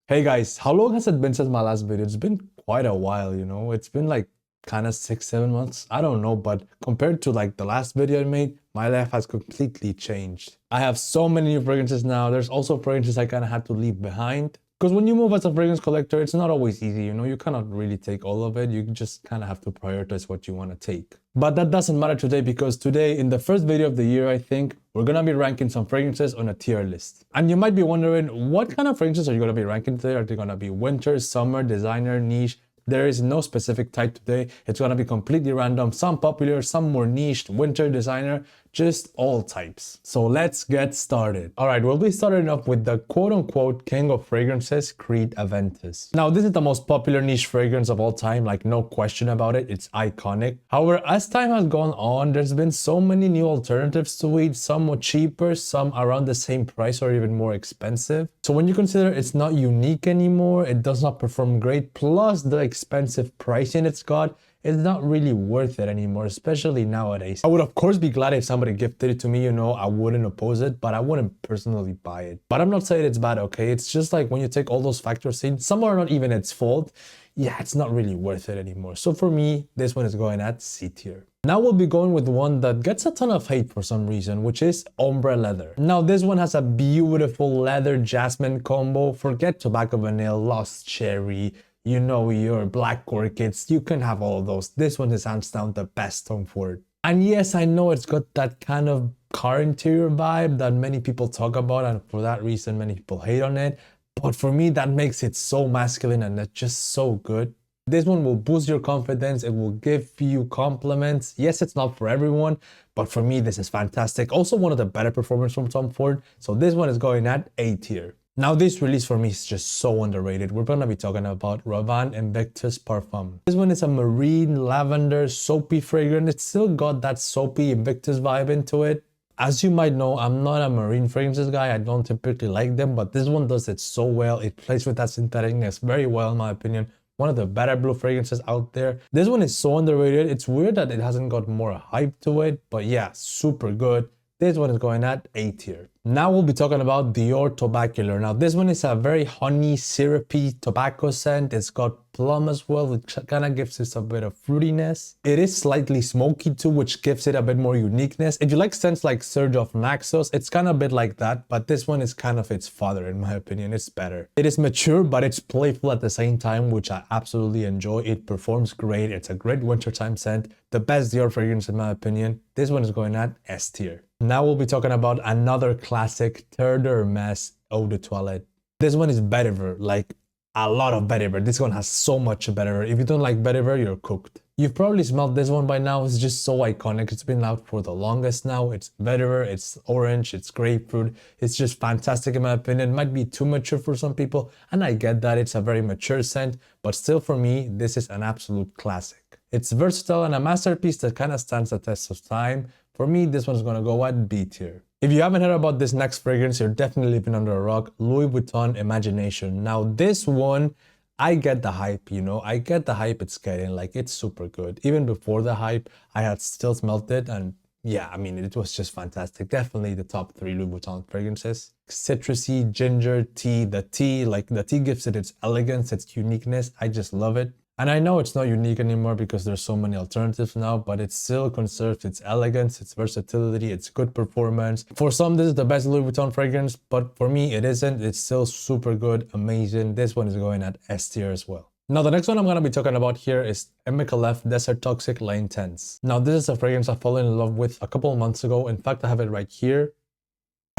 Hey guys, how long has it been since my last video? It's been quite a while, It's been like kind of 6, 7 months. I don't know, but compared to like the last video I made, my life has completely changed. I have so many new fragrances now. There's also fragrances I kind of had to leave behind. Because when you move as a fragrance collector, it's not always easy, You cannot really take all of it. You just kind of have to prioritize what you want to take. But that doesn't matter today because today, in the first video of the year, I think, we're gonna be ranking some fragrances on a tier list. And you might be wondering, what kind of fragrances are you gonna be ranking today? Are they gonna be winter, summer, designer, niche? There is no specific type today. It's gonna be completely random. Some popular, some more niched, winter, designer, just all types. So let's get started. All right, we'll be starting off with the quote-unquote king of fragrances, Creed Aventus. Now, this is the most popular niche fragrance of all time, like no question about it. It's iconic. However, as time has gone on, there's been so many new alternatives to it, some more cheaper, some around the same price or even more expensive. So when you consider it's not unique anymore, it does not perform great, plus the expensive pricing it's got, it's not really worth it anymore, especially nowadays. I would of course be glad if somebody gifted it to me, I wouldn't oppose it, but I wouldn't personally buy it. But I'm not saying it's bad, okay? It's just like when you take all those factors in, some are not even its fault, yeah, it's not really worth it anymore. So for me, this one is going at C tier. Now we'll be going with one that gets a ton of hate for some reason, which is Ombre Leather. Now this one has a beautiful leather jasmine combo. Forget tobacco vanilla, lost cherry, your black orchids, you can have all of those. This one is hands down the best Tom Ford. And yes, I know it's got that kind of car interior vibe that many people talk about, and for that reason, many people hate on it. But for me, that makes it so masculine and it's just so good. This one will boost your confidence. It will give you compliments. Yes, it's not for everyone, but for me, this is fantastic. Also, one of the better performers from Tom Ford. So this one is going at A tier. Now this release for me is just so underrated. We're gonna be talking about Ravan Invictus Parfum. This one is a marine lavender soapy fragrance. It's still got that soapy Invictus vibe into it. As you might know, I'm not a marine fragrances guy. I don't typically like them, but this one does it so well. It plays with that syntheticness very well in my opinion. One of the better blue fragrances out there. This one is so underrated. It's weird that it hasn't got more hype to it, but yeah, super good. This one is going at A tier. Now we'll be talking about Dior Tobacular. Now this one is a very honey, syrupy tobacco scent. It's got plum as well, which kind of gives it a bit of fruitiness. It is slightly smoky too, which gives it a bit more uniqueness. If you like scents like Serge of Naxos, it's kind of a bit like that, but this one is kind of its father in my opinion. It's better. It is mature, but it's playful at the same time, which I absolutely enjoy. It performs great. It's a great wintertime scent. The best Dior fragrance in my opinion. This one is going at S tier. Now we'll be talking about another classic Terre d'Hermès Eau de Toilette. This one is vetiver, like a lot of vetiver. This one has so much vetiver. If you don't like vetiver, you're cooked. You've probably smelled this one by now. It's just so iconic. It's been out for the longest now. It's vetiver, it's orange, it's grapefruit. It's just fantastic in my opinion. It might be too mature for some people, and I get that. It's a very mature scent, but still for me, this is an absolute classic. It's versatile and a masterpiece that kind of stands the test of time. For me, this one's gonna go at B tier. If you haven't heard about this next fragrance, you're definitely living under a rock. Louis Vuitton Imagination. Now this one, I get the hype, I get the hype it's getting, like it's super good. Even before the hype, I had still smelled it and yeah, I mean, it was just fantastic. Definitely the top 3 Louis Vuitton fragrances. Citrusy, ginger, tea, the tea gives it its elegance, its uniqueness. I just love it. And I know it's not unique anymore because there's so many alternatives now, but it still conserves its elegance, its versatility, its good performance. For some, this is the best Louis Vuitton fragrance, but for me, it isn't. It's still super good, amazing. This one is going at S tier as well. Now, the next one I'm going to be talking about here is Micallef Desert Toxic La Intense. Now, this is a fragrance I fell in love with a couple of months ago. In fact, I have it right here.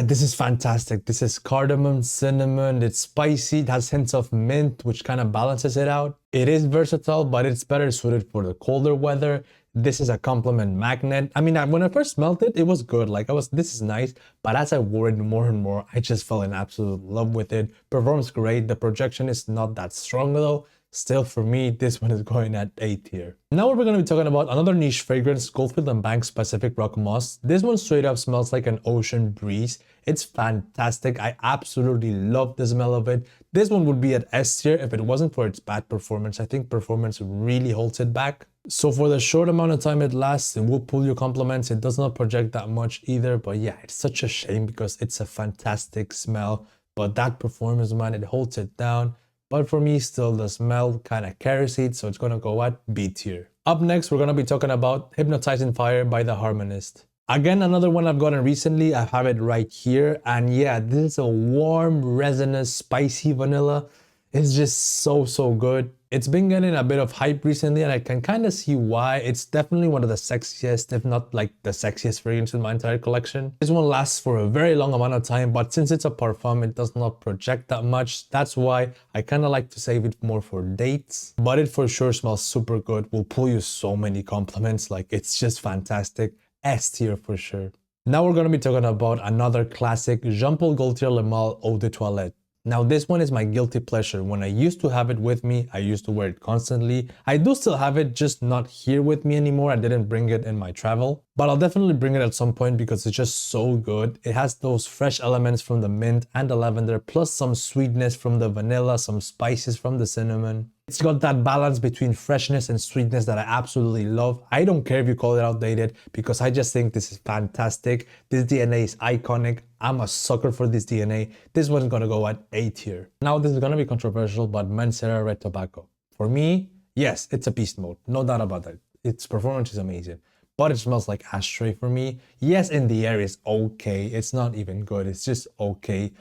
This is fantastic. This is cardamom, cinnamon, it's spicy, it has hints of mint, which kind of balances it out. It is versatile, but it's better suited for the colder weather. This is a compliment magnet. I mean, when I first smelled it, it was good. This is nice. But as I wore it more and more, I just fell in absolute love with it. Performs great. The projection is not that strong though. Still, for me, this one is going at A tier. Now we're going to be talking about another niche fragrance, Schofield & Banks Pacific Rock Moss. This one straight up smells like an ocean breeze. It's fantastic. I absolutely love the smell of it. This one would be at S tier if it wasn't for its bad performance. I think performance really holds it back. So for the short amount of time it lasts, it will pull your compliments. It does not project that much either. But yeah, it's such a shame because it's a fantastic smell. but that performance, man, it holds it down. But for me, still the smell kind of carries it, so it's gonna go at B tier. Up next, we're gonna be talking about Hypnotizing Fire by The Harmonist. Again, another one I've gotten recently. I have it right here, and yeah, this is a warm, resinous, spicy vanilla. It's just so good. It's been getting a bit of hype recently, and I can kind of see why. It's definitely one of the sexiest, if not like the sexiest fragrance in my entire collection. This one lasts for a very long amount of time, but since it's a parfum, it does not project that much. That's why I kind of like to save it more for dates. But it for sure smells super good. Will pull you so many compliments. Like, it's just fantastic. S tier for sure. Now we're going to be talking about another classic, Jean Paul Gaultier Le Male Eau de Toilette. Now this one is my guilty pleasure. When I used to have it with me, I used to wear it constantly. I do still have it, just not here with me anymore. I didn't bring it in my travel, but I'll definitely bring it at some point because it's just so good. It has those fresh elements from the mint and the lavender, plus some sweetness from the vanilla, some spices from the cinnamon. It's got that balance between freshness and sweetness that I absolutely love. I don't care if you call it outdated because I just think this is fantastic. This DNA is iconic. I'm a sucker for this DNA. This one's gonna go at A tier. Now this is gonna be controversial, but Mancera Red Tobacco. For me, yes, it's a beast mode. No doubt about that. Its performance is amazing, but it smells like ashtray for me. Yes, in the air is okay. It's not even good. It's just okay.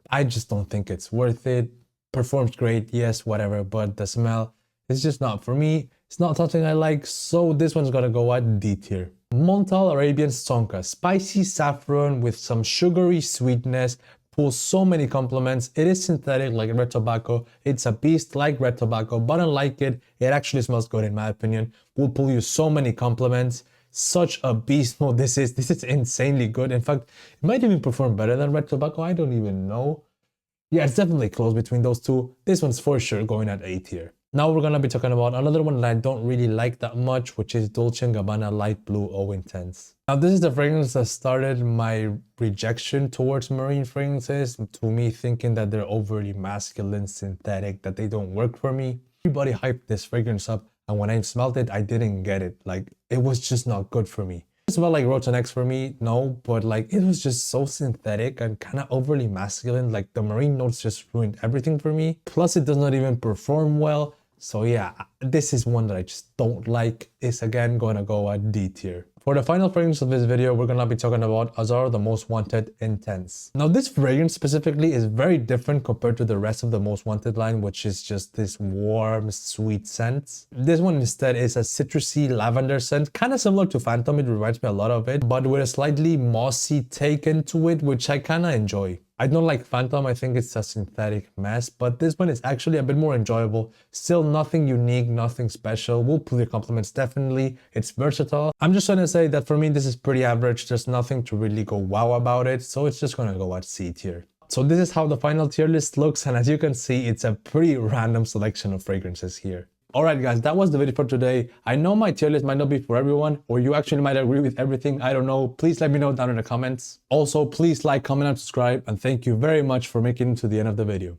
I just don't think it's worth it. Performs great, yes, whatever, but the smell is just not for me. It's not something I like, so this one's gonna go at D tier. Montal Arabian Sonka, spicy saffron with some sugary sweetness, pulls so many compliments. It is synthetic like Red Tobacco. It's a beast like Red Tobacco, but unlike it, it actually smells good in my opinion. Will pull you so many compliments. Such a beast mode this is. This is insanely good. In fact, it might even perform better than Red Tobacco. I don't even know. Yeah, it's definitely close between those two. This one's for sure going at A tier. Now we're gonna be talking about another one that I don't really like that much, which is Dolce & Gabbana Light Blue Eau Intense. Now this is the fragrance that started my rejection towards marine fragrances, to me thinking that they're overly masculine, synthetic, that they don't work for me. Everybody hyped this fragrance up, and when I smelled it, I didn't get it. Like, it was just not good for me. It smelled like Roach & X for me, no, but like it was just so synthetic and kind of overly masculine. Like the marine notes just ruined everything for me. Plus it does not even perform well. So yeah, this is one that I just don't like. It's again gonna go at D tier. For the final fragrance of this video, we're gonna be talking about Azzaro The Most Wanted Intense. Now this fragrance specifically is very different compared to the rest of the Most Wanted line, which is just this warm, sweet scent. This one instead is a citrusy lavender scent, kind of similar to Phantom. It reminds me a lot of it, but with a slightly mossy take into it, which I kind of enjoy. I don't like Phantom, I think it's a synthetic mess, but this one is actually a bit more enjoyable. Still nothing unique, nothing special. Will pull your compliments definitely. It's versatile. I'm just trying to say that for me this is pretty average. There's nothing to really go wow about it, so it's just gonna go at C tier. So this is how the final tier list looks, and as you can see, it's a pretty random selection of fragrances here. Alright guys, that was the video for today. I know my tier list might not be for everyone, or you actually might agree with everything, I don't know. Please let me know down in the comments. Also, please like, comment, and subscribe, and thank you very much for making it to the end of the video.